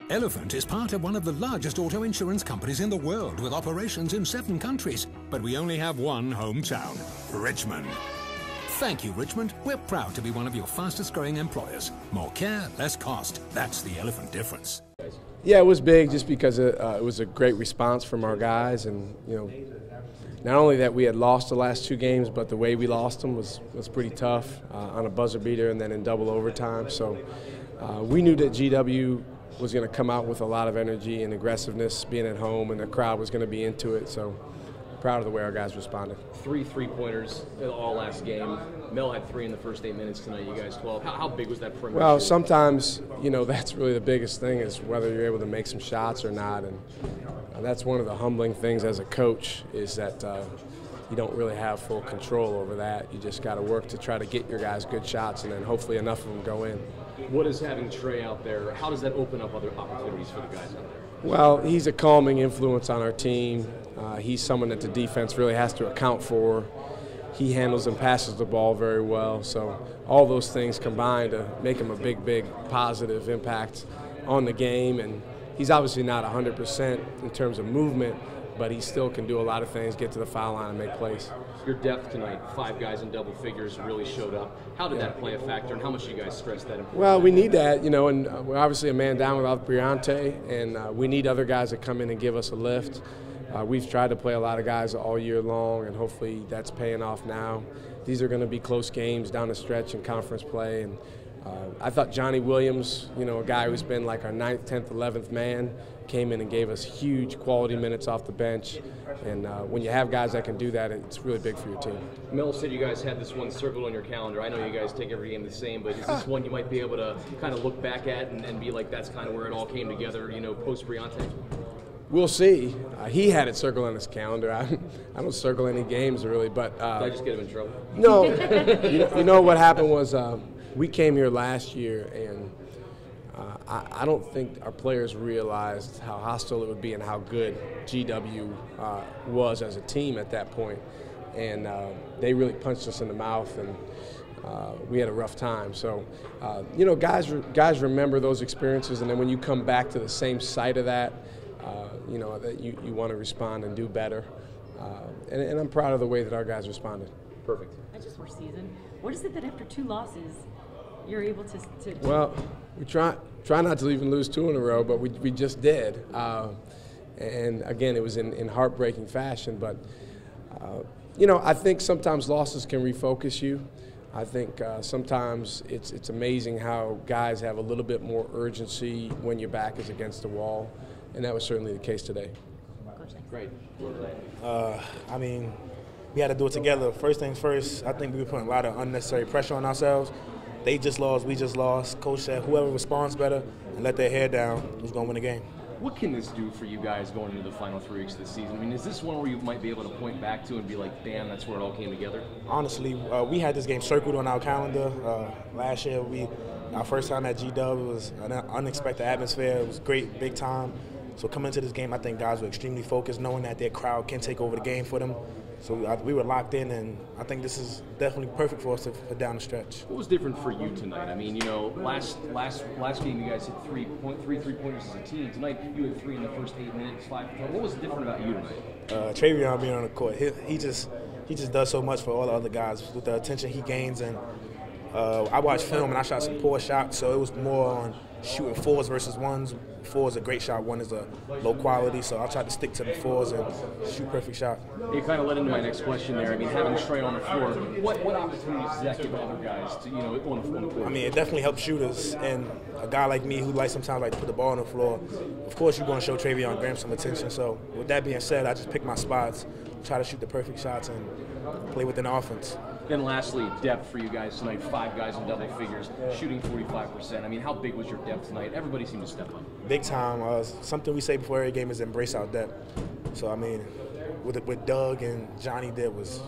Elephant is part of one of the largest auto insurance companies in the world with operations in 7 countries. But we only have one hometown, Richmond. Thank you, Richmond. We're proud to be one of your fastest growing employers. More care, less cost. That's the Elephant difference. Yeah, it was big just because it was a great response from our guys. And, not only that we had lost the last 2 games, but the way we lost them was pretty tough on a buzzer beater and then in double overtime. So we knew that GW was going to come out with a lot of energy and aggressiveness being at home, and the crowd was going to be into it. So proud of the way our guys responded. 3 3-pointers all last game. Mel had 3 in the first 8 minutes tonight. You guys 12. How big was that perimeter? Well, sometimes, that's really the biggest thing is whether you're able to make some shots or not. And that's one of the humbling things as a coach is that you don't really have full control over that. You just got to work to try to get your guys good shots, and then hopefully enough of them go in. What is having Trey out there? How does that open up other opportunities for the guys out there? Well, he's a calming influence on our team. He's someone that the defense really has to account for. He handles and passes the ball very well. So all those things combine to make him a big, big positive impact on the game. And he's obviously not 100% in terms of movement, but he still can do a lot of things, get to the foul line and make plays. Your depth tonight, 5 guys in double figures really showed up. How did that play a factor, and how much do you guys stress that? Well, we need that, and we're obviously a man down without Briante, and we need other guys to come in and give us a lift. We've tried to play a lot of guys all year long, and hopefully that's paying off now. These are going to be close games down the stretch in conference play, and I thought Johnny Williams, a guy who's been like our 9th, 10th, 11th man, came in and gave us huge quality minutes off the bench. And when you have guys that can do that, it's really big for your team. Mel said you guys had this one circled on your calendar. I know you guys take every game the same, but is this one you might be able to kind of look back at and be like, that's kind of where it all came together, post-Briante? We'll see. He had it circled on his calendar. I don't circle any games really, but did I just get him in trouble? No. What happened was we came here last year, and I don't think our players realized how hostile it would be and how good GW was as a team at that point. And they really punched us in the mouth, and we had a rough time. So, guys remember those experiences, and then when you come back to the same site of that, that you want to respond and do better. And I'm proud of the way that our guys responded. Perfect. That's just first season. What is it that after 2 losses, you're able to Well, we try not to even lose 2 in a row, but we just did. And again, it was in heartbreaking fashion. But, I think sometimes losses can refocus you. I think sometimes it's amazing how guys have a little bit more urgency when your back is against the wall. And that was certainly the case today. Great. We had to do it together. First things first, I think we were putting a lot of unnecessary pressure on ourselves. They just lost, we just lost. Coach said whoever responds better and let their head down is going to win the game. What can this do for you guys going into the final 3 weeks of the season? Is this one where you might be able to point back to and be like, damn, that's where it all came together? Honestly, we had this game circled on our calendar. Last year, our first time at GW, it was an unexpected atmosphere. It was great, big time. So coming into this game, I think guys were extremely focused, knowing that their crowd can take over the game for them. So we were locked in, and I think this is definitely perfect for us for down the stretch. What was different for you tonight? Last game you guys hit 3 3-pointers as a team. Tonight you had 3 in the first 8 minutes, 5. What was different about you tonight? Travion being on the court, he just does so much for all the other guys with the attention he gains. And I watched film and I shot some poor shots, so it was more on shooting 4s versus 1s. 4 is a great shot, 1 is a low quality, so I tried to stick to the 4s and shoot perfect shot. You kind of led into my next question there. Having Trey on the floor, what opportunities does that give other guys to, on the floor? It definitely helps shooters, and a guy like me who sometimes like to put the ball on the floor, of course you're going to show Travion Graham some attention. So with that being said, I just pick my spots, try to shoot the perfect shots, and play within the offense. Then lastly, depth for you guys tonight. 5 guys in double figures, shooting 45%. How big was your depth tonight? Everybody seemed to step up. Big time. Something we say before every game is embrace our depth. So, what Doug and Johnny did was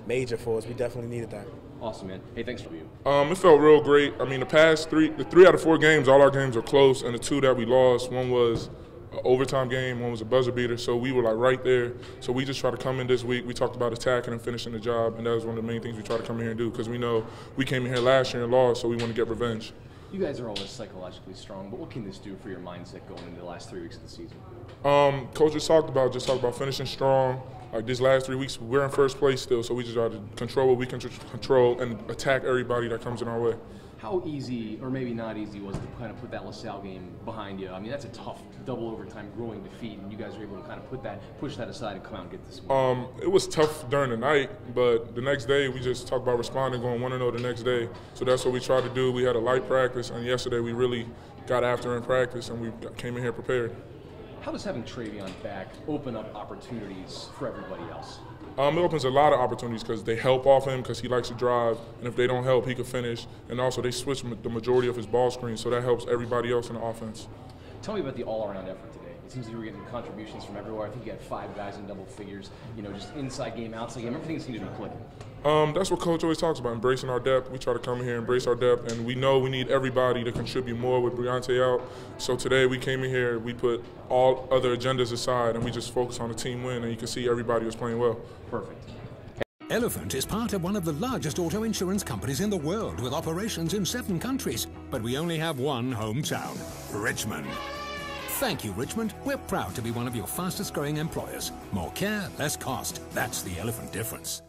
major for us. We definitely needed that. Awesome, man. Hey, thanks for you. It felt real great. The past 3 out of 4 games, all our games are close, and the 2 that we lost, one was an overtime game, one was a buzzer beater, so we were right there. So we just try to come in this week. We talked about attacking and finishing the job, and that was one of the main things we try to come in here and do, because we know we came in here last year and lost, so we want to get revenge. You guys are always psychologically strong, but what can this do for your mindset going into the last 3 weeks of the season? Coach just talked about finishing strong. Like these last 3 weeks, we're in first place still, so we just got to control what we can control and attack everybody that comes in our way. How easy, or maybe not easy, was it to kind of put that LaSalle game behind you? I mean, that's a tough double overtime growing defeat, and you guys were able to kind of push that aside and come out and get this win. It was tough during the night, but the next day we just talked about responding, going 1-0 the next day. So that's what we tried to do. We had a light practice, and yesterday we really got after in practice, and we came in here prepared. How does having Travion back open up opportunities for everybody else? It opens a lot of opportunities because they help off him because he likes to drive, and if they don't help, he could finish. And also, they switch the majority of his ball screens, so that helps everybody else in the offense. Tell me about the all-around effort today. It seems like you were getting contributions from everywhere. I think you had 5 guys in double figures. You know, just inside game, outside game, everything seemed to be clicking. That's what Coach always talks about, embracing our depth. We try to come in here, embrace our depth, and we know we need everybody to contribute more with Briante out. So today we came in here, we put all other agendas aside, and we just focused on the team win, and you can see everybody was playing well. Perfect. Elephant is part of one of the largest auto insurance companies in the world with operations in 7 countries. But we only have one hometown, Richmond. Thank you, Richmond. We're proud to be one of your fastest growing employers. More care, less cost. That's the Elephant difference.